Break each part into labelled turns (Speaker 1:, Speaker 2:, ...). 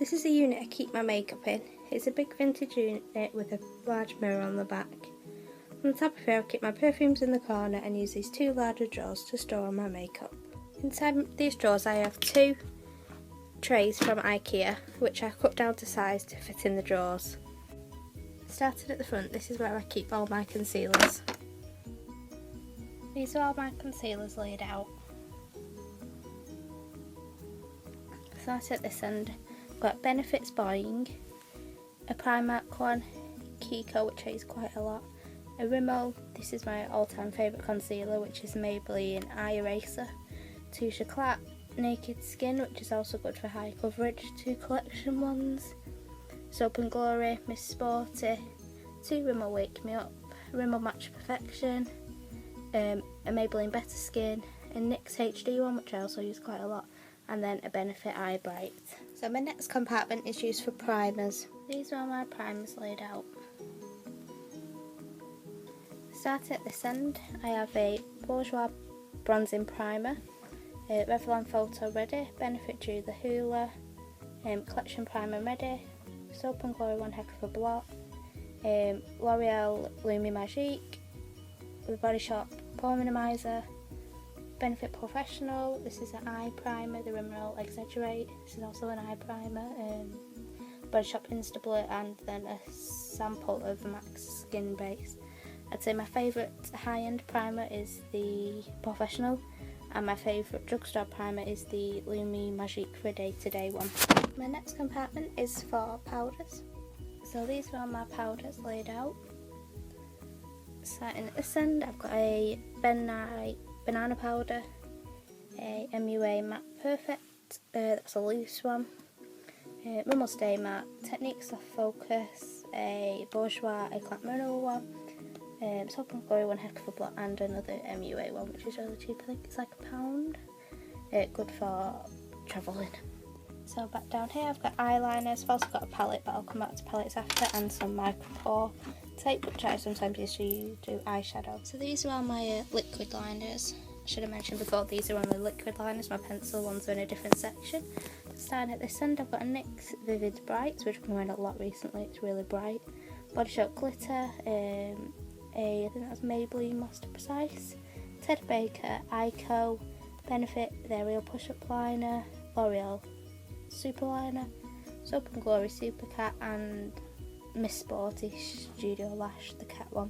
Speaker 1: This is the unit I keep my makeup in. It's a big vintage unit with a large mirror on the back. On the top of here I keep my perfumes in the corner and use these two larger drawers to store all my makeup. Inside these drawers I have two trays from IKEA, which I cut down to size to fit in the drawers. Starting at the front, this is where I keep all my concealers. These are all my concealers laid out. Starting at this end, I've got Benefit's Boing, a Primark one, Kiko, which I use quite a lot, a Rimmel, this is my all-time favourite concealer, which is Maybelline Eye Eraser, two Choclat, Naked Skin, which is also good for high coverage, two collection ones, Soap and Glory, Miss Sporty, two Rimmel Wake Me Up, Rimmel Match Perfection, a Maybelline Better Skin, a NYX HD one, which I also use quite a lot, and then a Benefit Eye Bright. So my next compartment is used for primers. These are all my primers laid out. Starting at this end, I have a Bourjois Bronzing Primer, Revlon Photo Ready, Benefit Dew the Hoola, Collection Primer Ready, Soap and Glory One Heck of a Blot, L'Oreal Lumi Magique, the Body Shop Pore Minimizer, Benefit Professional, this is an eye primer, the Rimmel Exaggerate, this is also an eye primer, Body Shop Insta Blur, and then a sample of Max Skin Base. I'd say my favourite high-end primer is the Professional, and my favourite drugstore primer is the Lumi Magique for Day to Day one. My next compartment is for powders. So these are all my powders laid out. Starting at this end, I've got a Ben Nye Banana Powder, a MUA Matte Perfect, that's a loose one, Rimmel Stay Matte, Technique Soft Focus, a Bourjois Eclat Mineral one, Soap and Glory One Heck of a Blot, and another MUA one, which is really cheap. I think it's like £1. Good for travelling. So back down here I've got eyeliners. I've also got a palette, but I'll come back to palettes after, and some micro pore tape, which I sometimes use to do eyeshadow. So these are all my liquid liners. I should have mentioned before, these are only liquid liners. My pencil ones are in a different section. Starting at this end, I've got a NYX Vivid Brights, which I've been wearing a lot recently. It's really bright. Body Shop Glitter, I think that's Maybelline Master Precise, Ted Baker Ico, Benefit their Real Push-Up Liner, L'Oreal Super Liner, Soap and Glory Super Cat, and Miss Sporty Studio Lash, the cat one.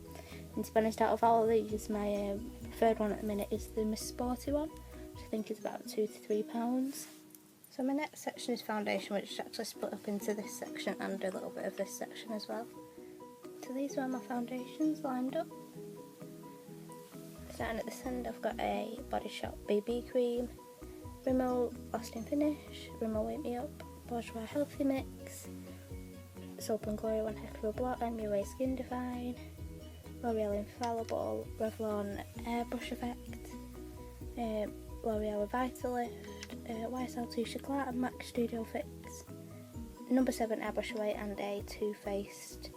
Speaker 1: And to be honest, out of all of these, my preferred one at the minute is the Miss Sporty one, which I think is about £2 to £3. So my next section is foundation, which is actually split up into this section and a little bit of this section as well. So these are my foundations lined up. Starting at this end, I've got a Body Shop BB Cream, Rimmel Lasting Finish, Rimmel Wake Me Up, Bourjois Healthy Mix, Soap and Glory One Heck of a Blot, MUA Skin Divine, L'Oreal Infallible, Revlon Airbrush Effect, L'Oreal Revitalift, YSL2 Choclat, and MAC Studio Fix, number 7 Airbrush Away, and a Too Faced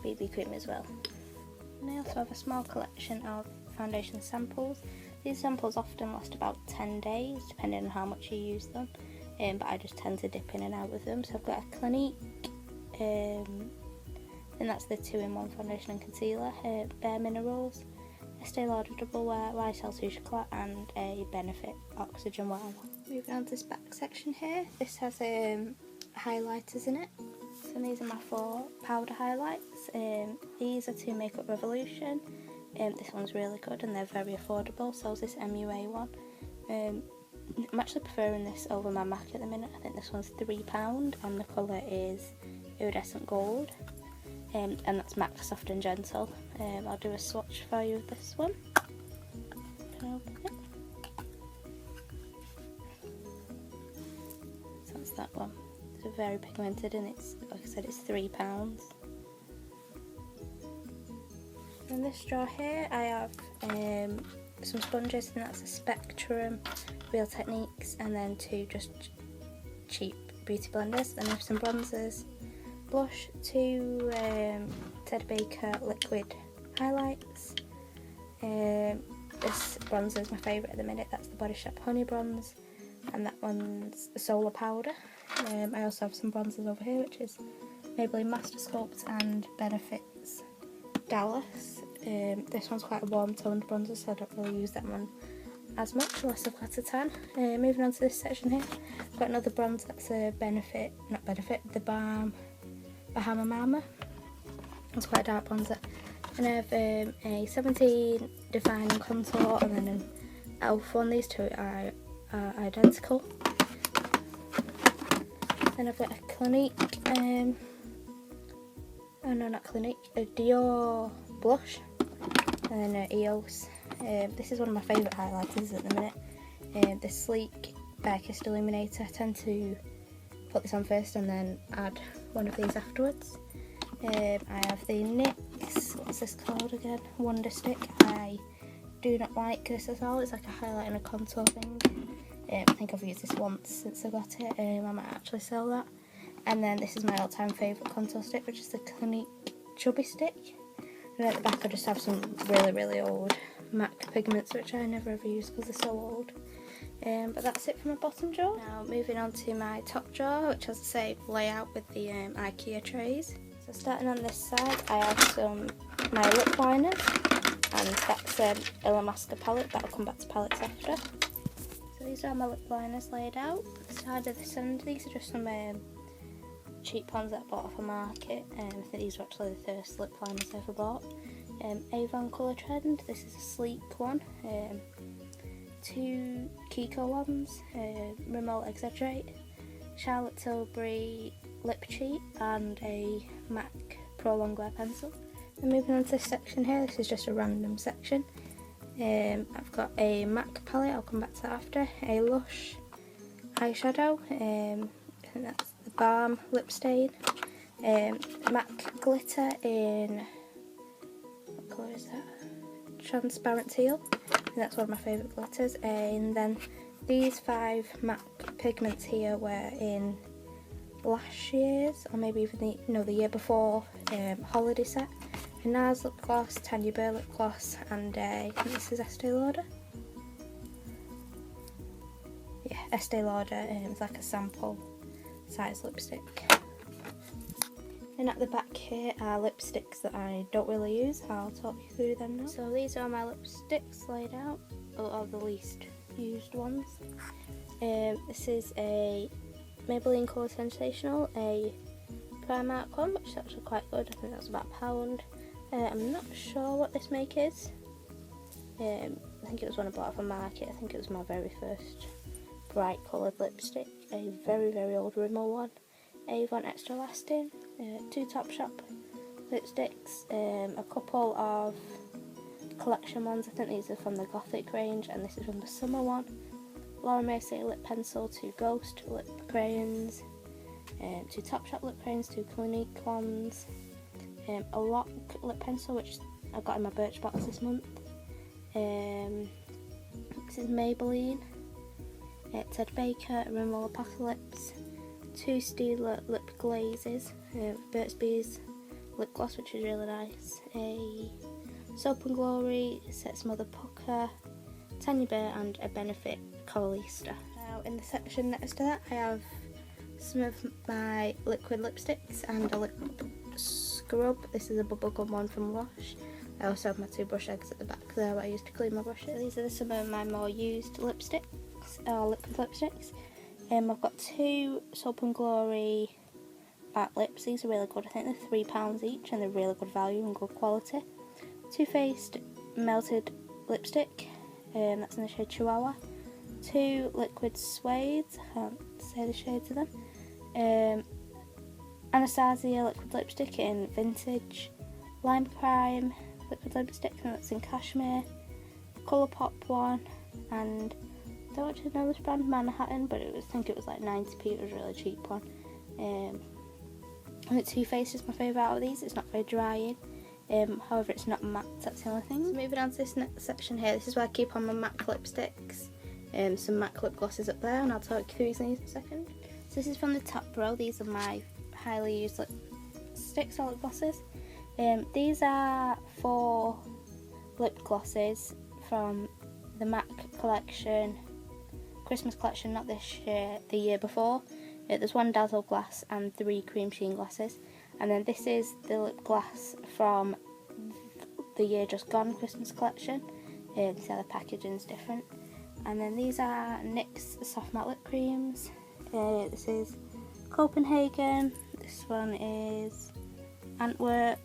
Speaker 1: BB cream as well. And I also have a small collection of foundation samples. These samples often last about 10 days depending on how much you use them, but I just tend to dip in and out with them. So I've got a Clinique, and that's the 2-in-1 foundation and concealer, Bare Minerals, Estee Lauder Double Wear, YSL2 Chocolate, and a Benefit Oxygen Wow. Moving on to this back section here, this has highlighters in it. So these are my 4 powder highlights. These are 2 Makeup Revolution. This one's really good and they're very affordable. So is this MUA one. I'm actually preferring this over my MAC at the minute. I think this one's £3 and the colour is Iridescent Gold. And that's MAC Soft and Gentle. I'll do a swatch for you of this one. Can I open it? So that's that one. It's very pigmented and it's, like I said, it's £3. In this drawer here I have some sponges, and that's a Spectrum, Real Techniques, and then 2 just cheap beauty blenders. Then I have some bronzers, blush, 2 Ted Baker liquid highlights. This bronzer is my favourite at the minute, that's the Body Shop Honey Bronze. and that one's Solar Powder. I also have some bronzers over here, which is Maybelline Master Sculpt and Benefit's Dallas. This one's quite a warm toned bronzer, so I don't really use that one as much unless I've got a tan. Moving on to this section here, I've got another bronzer that's a the Balm Bahama Mama. It's quite a dark bronzer. And I have a 17 Defining Contour and then an e.l.f. one. These two are identical. Then I've got a Clinique, a Dior blush, and then an EOS. This is one of my favourite highlighters at the minute. The Sleek by Kissed Illuminator. I tend to put this on first and then add one of these afterwards. I have the NYX, what's this called again? Wonder Stick. I do not like this at all. It's like a highlight and a contour thing. I think I've used this once since I got it. I might actually sell that. And then this is my all-time favourite contour stick, which is the Clinique Chubby Stick. And at the back I just have some really, really old MAC pigments, which I never ever use because they're so old. But that's it for my bottom drawer. Now moving on to my top drawer, which, as I say, layout with the IKEA trays. So starting on this side, I have my lip liners, and that's Illamasqua palette, but I'll come back to palettes after. So these are my lip liners laid out. The side of this end, these are just some cheap ones that I bought off a market. I think these were actually the first lip liners I ever bought. Avon Colour Trend, this is a sleek one. Two Kiko ones, Rimmel Exaggerate, Charlotte Tilbury Lip Cheat, and a MAC Pro Longwear pencil. And moving on to this section here, this is just a random section. I've got a MAC palette, I'll come back to that after, a Lush eyeshadow, I think that's the Balm Lip Stain, MAC glitter in, what colour is that? Transparent teal, and that's one of my favourite glitters. And then these 5 MAC pigments here were in last year's, or maybe even the year before, holiday set. A NARS lip gloss, Tanya Burr lip gloss, and I think this is Estee Lauder. Yeah, Estee Lauder. It's like a sample size lipstick. And at the back here are lipsticks that I don't really use. I'll talk you through them now. So these are my lipsticks laid out, or the least used ones. This is a Maybelline Colour Sensational, a Primark one, which is actually quite good. I think that's about £1. I'm not sure what this make is. I think it was one I bought off a market. I think it was my very first bright coloured lipstick. A very, very old Rimmel one. Avon Extra Lasting. 2 Topshop lipsticks. A couple of collection ones. I think these are from the Gothic range, and this is from the summer one. Laura Mercier lip pencil, 2 Ghost lip crayons. 2 Topshop lip crayons, 2 Clinique ones. A Lock lip pencil, which I got in my Birchbox this month. This is Maybelline. Ted Baker, Rimmel Apocalypse. 2 Stila lip glazes. Burt's Bees lip gloss, which is really nice. A Soap and Glory, Set Mother Pucker, Tanya Burr, and a Benefit Coralista. Now in the section next to that I have some of my liquid lipsticks and a lip scrub. This is a bubblegum one from Lush. I also have my 2 brush eggs at the back there that I use to clean my brushes. These are some of my more used lipsticks, or liquid lipsticks. I've got 2 Soap and Glory matte lips. These are really good. I think they're £3 each, and they're really good value and good quality. Too Faced Melted Lipstick, that's in the shade Chihuahua. 2 Liquid Suedes, I can't say the shades of them. Anastasia Liquid Lipstick in Vintage. Lime Crime Liquid Lipstick, and that's in Cashmere. Colourpop one, and I don't actually know this brand, Manhattan, but I think it was like 90p, it was a really cheap one. I think Too Faced is my favourite out of these. It's not very drying, however it's not matte, that's the only thing. So moving on to this next section here, this is where I keep on my MAC lipsticks. Some MAC lip glosses up there, and I'll talk you through these in a second. So this is from the top row. These are my highly used lipsticks or lip glosses. These are 4 lip glosses from the MAC collection Christmas collection, not this year, the year before. There's 1 Dazzle glass and 3 cream sheen glasses. And then this is the lip gloss from the year just gone Christmas collection. See how the packaging's different. And then these are NYX soft matte lip creams. This is Copenhagen. This one is Antwerp.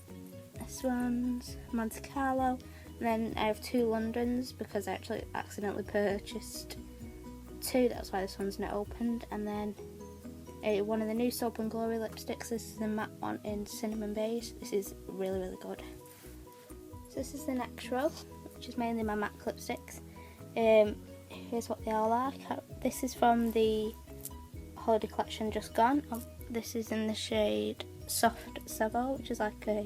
Speaker 1: This one's Monte Carlo. And then I have 2 Londons because I actually accidentally purchased 2. That's why this one's not opened. And then one of the new Soap and Glory lipsticks. This is the matte one in cinnamon beige. This is really, really good. So this is the next row, which is mainly my MAC lipsticks. Here's what they all are. This is from the holiday collection just gone. This is in the shade Soft Savo, which is like a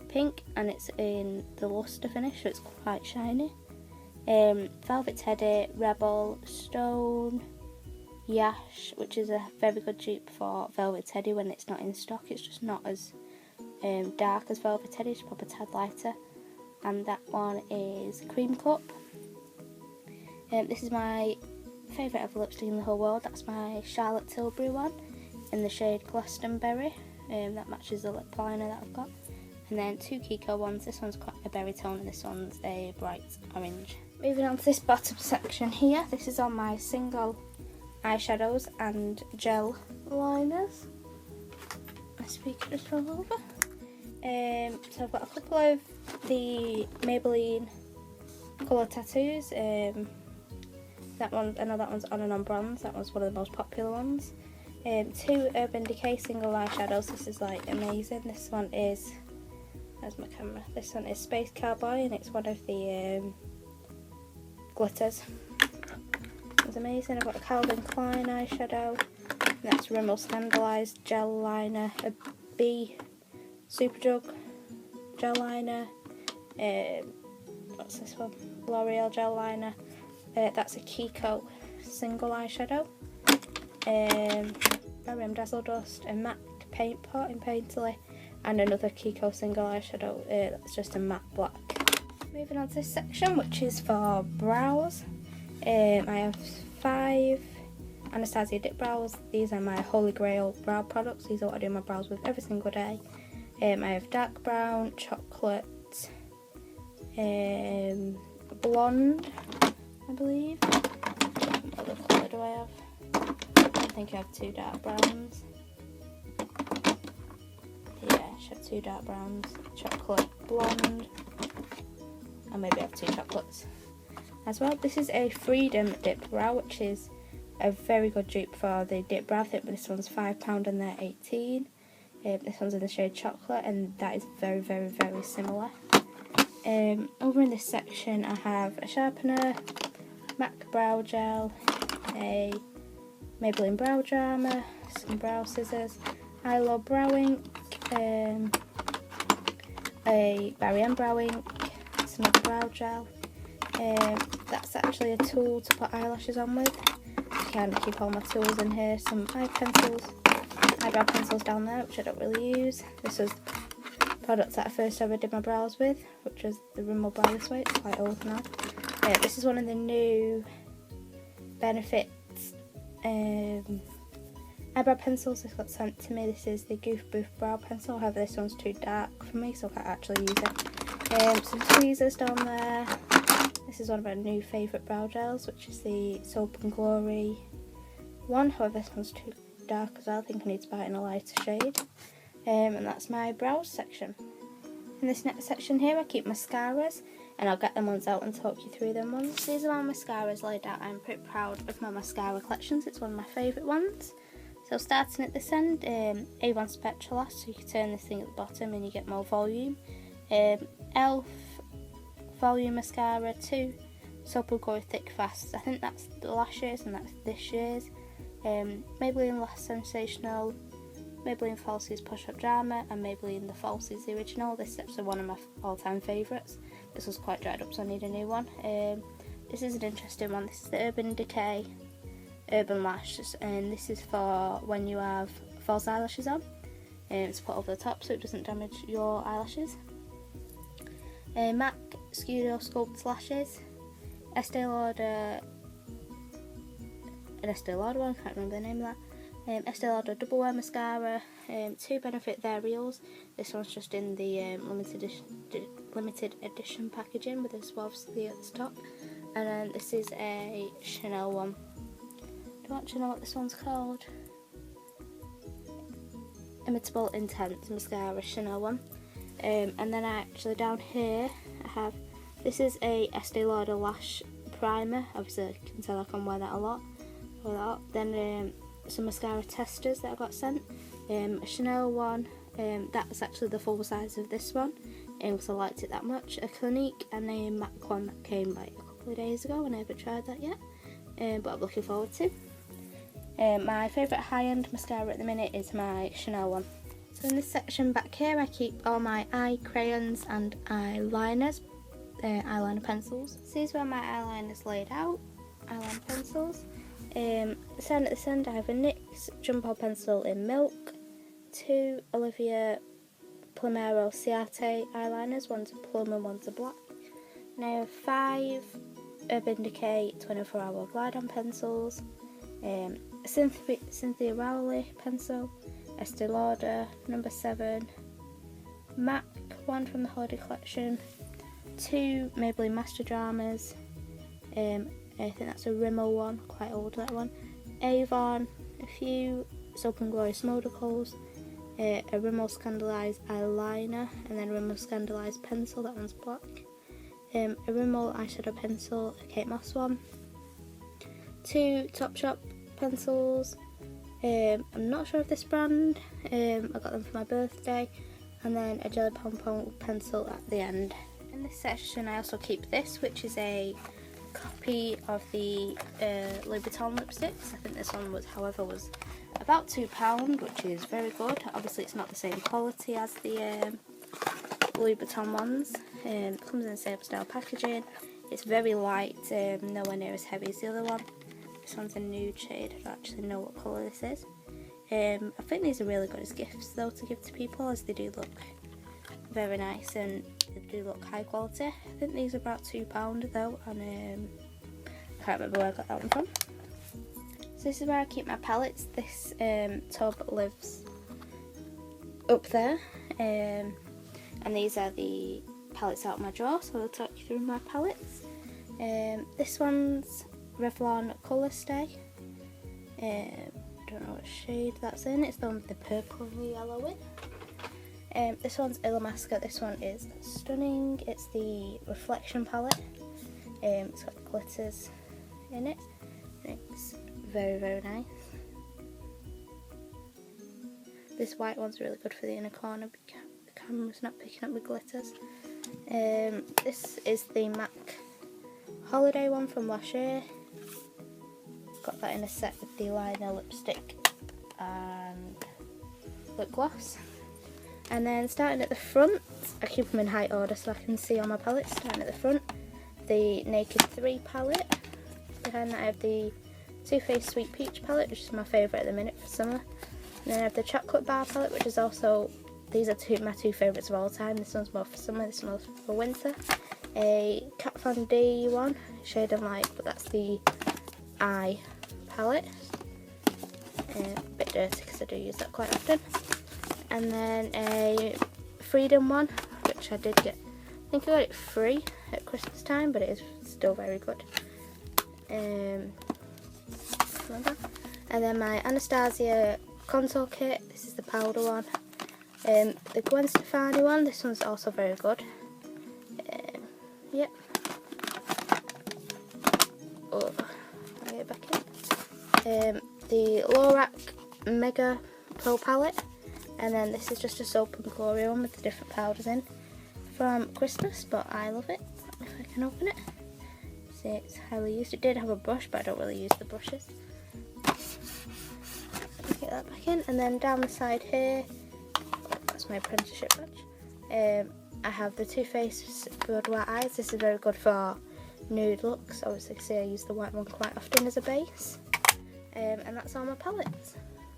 Speaker 1: pink, and it's in the luster finish, so it's quite shiny. Velvet Teddy, Rebel, Stone, Yash, which is a very good dupe for Velvet Teddy when it's not in stock. It's just not as dark as Velvet Teddy, it's probably a tad lighter. And that one is Cream Cup. This is my favourite ever lipstick in the whole world. That's my Charlotte Tilbury one in the shade Glastonbury. That matches the lip liner that I've got. And then 2 Kiko ones. This one's quite a berry tone and this one's a bright orange. Moving on to this bottom section here. This is on my single eyeshadows and gel liners. My speaker just fell over. So I've got a couple of the Maybelline colour tattoos. That one, I know that one's On and On Bronze. That was one of the most popular ones. 2 Urban Decay single eyeshadows. This is like amazing. This one is, where's my camera? This one is Space Cowboy and it's one of the glitters. It's amazing. I've got a Calvin Klein eyeshadow. That's Rimmel Scandalised gel liner. A B Superdrug gel liner. What's this one? L'Oreal gel liner. That's a Kiko single eyeshadow. Barium Dazzle Dust, a MAC paint pot in Painterly, and another Kiko single eyeshadow. That's just a matte black. Moving on to this section, which is for brows. I have 5 Anastasia Dip Brows. These are my holy grail brow products. These are what I do my brows with every single day. I have dark brown, chocolate, blonde, I believe. What other colour do I have? I think I have 2 dark browns. Yeah, I should have 2 dark browns, chocolate, blonde, and maybe I have 2 chocolates as well. This is a Freedom Dip Brow, which is a very good dupe for the dip brow. I think this one's £5 and they're 18. This one's in the shade Chocolate, and that is very, very, very similar. Over in this section I have a sharpener, MAC brow gel, a Maybelline brow drama, some brow scissors, I Love Brow Ink, a Barry M brow ink, some other brow gel. That's actually a tool to put eyelashes on with. I kind of keep all my tools in here. Some eyebrow pencils down there, which I don't really use. This was products that I first ever did my brows with, which was the Rimmel Brow This Way. It's quite old now. This is one of the new Benefit eyebrow pencils. This got sent to me. This is the Goof Boof brow pencil. However, this one's too dark for me, so I can't actually use it. Some tweezers down there. This is one of our new favourite brow gels, which is the Soap and Glory one. However, this one's too dark as well. I think I need to buy it in a lighter shade. And that's my brows section. In this next section here, I keep mascaras, and I'll get them ones out and talk you through them ones. These are my mascaras laid out. I'm pretty proud of my mascara collections. It's one of my favourite ones. So starting at this end, Avon Spectralast, so you can turn this thing at the bottom and you get more volume. Elf Volume Mascara, 2 Soap and Glory Thick Fast. I think that's the last year's and that's this year's. Maybelline Lash Sensational, Maybelline Falsies Push Up Drama, and Maybelline The Falsies The Original. This set's one of my all-time favourites. This was quite dried up, so I need a new one. This is an interesting one. This is the Urban Decay Urban Lash, and this is for when you have false eyelashes on. It's put over the top so it doesn't damage your eyelashes. MAC Studio Sculpt Lashes, Estee Lauder an Estee Lauder one, can't remember the name of that. Estee Lauder Double Wear Mascara, 2 Benefit Varials. This one's just in the limited edition packaging with a Swarovski at the top. And then this is a Chanel one. Don't actually know what this one's called. Imitable Intense Mascara, Chanel one. And then actually down here I have, this is a Estee Lauder Lash Primer. Obviously I can tell I can wear that a lot. Then some mascara testers that I got sent. A Chanel one, that's actually the full size of this one, because I liked it that much. A Clinique and a MAC one that came like a couple of days ago, and I haven't tried that yet, but I'm looking forward to. My favourite high-end mascara at the minute is my Chanel one. So in this section back here I keep all my eye crayons and eyeliners, eyeliner pencils. So these are my eyeliners laid out, eyeliner pencils. At this end I have a NYX Jumbo pencil in Milk, 2 Olivia Plumero Ciate eyeliners, one's a plum and one's a black. And I have 5 Urban Decay 24-hour glide on pencils, Cynthia Rowley pencil, Estee Lauder number 7, MAC one from the Holiday Collection, 2 Maybelline Master Dramas, I think that's a Rimmel one, quite old that one, Avon, a few Soap and Glory Smodicals, a Rimmel Scandalised eyeliner, and then a Rimmel Scandalised pencil, that one's black, a Rimmel eyeshadow pencil, a Kate Moss one, 2 Topshop pencils, I'm not sure of this brand, I got them for my birthday, and then a Jelly Pom Pom pencil at the end. In this section I also keep this, which is a copy of the Louis Vuitton lipsticks. I think this one was about £2, which is very good. Obviously it's not the same quality as the Louis Vuitton ones. It comes in the same style packaging. It's very light, nowhere near as heavy as the other one. This one's a nude shade, I don't actually know what colour this is. I think these are really good as gifts though to give to people, as they do look very nice and they do look high quality. I think these are about £2 though, and I can't remember where I got that one from. So this is where I keep my palettes. This tub lives up there, and these are the palettes out of my drawer, so I'll talk you through my palettes. This one's Revlon Colour Stay. Don't know what shade that's in. It's the one with the purple and the yellow in. This one's Illamasqua. This one is stunning. It's the Reflection palette. It's got glitters in it. It's very, very nice. This white one's really good for the inner corner. The camera's not picking up the glitters. This is the MAC Holiday one from last year. Got that in a set with the liner, lipstick and lip gloss. And then starting at the front, I keep them in height order so I can see all my palettes. Starting at the front, the Naked 3 palette. Behind that I have the Too Faced Sweet Peach palette, which is my favourite at the minute for summer. And then I have the Chocolate Bar palette, which is also, these are my two favourites of all time. This one's more for summer, this one's for winter. A Kat Von D one, shade of light, but that's the Eye palette. A bit dirty because I do use that quite often. And then a Freedom one, which I did get, I think I got it free at Christmas time, but it is still very good. And then my Anastasia contour kit, this is the powder one. The Gwen Stefani one, this one's also very good. Yep. Oh, I'll get it back in. The Lorac Mega Pro palette. And then this is just a Soap and Glory one with the different powders in from Christmas, but I love it. If I can open it. See, it's highly used. It did have a brush, but I don't really use the brushes. Get that back in. And then down the side here, that's my apprenticeship badge. I have the Too Faced Boudoir Eyes. This is very good for nude looks. Obviously, you can see I use the white one quite often as a base. And that's all my palettes.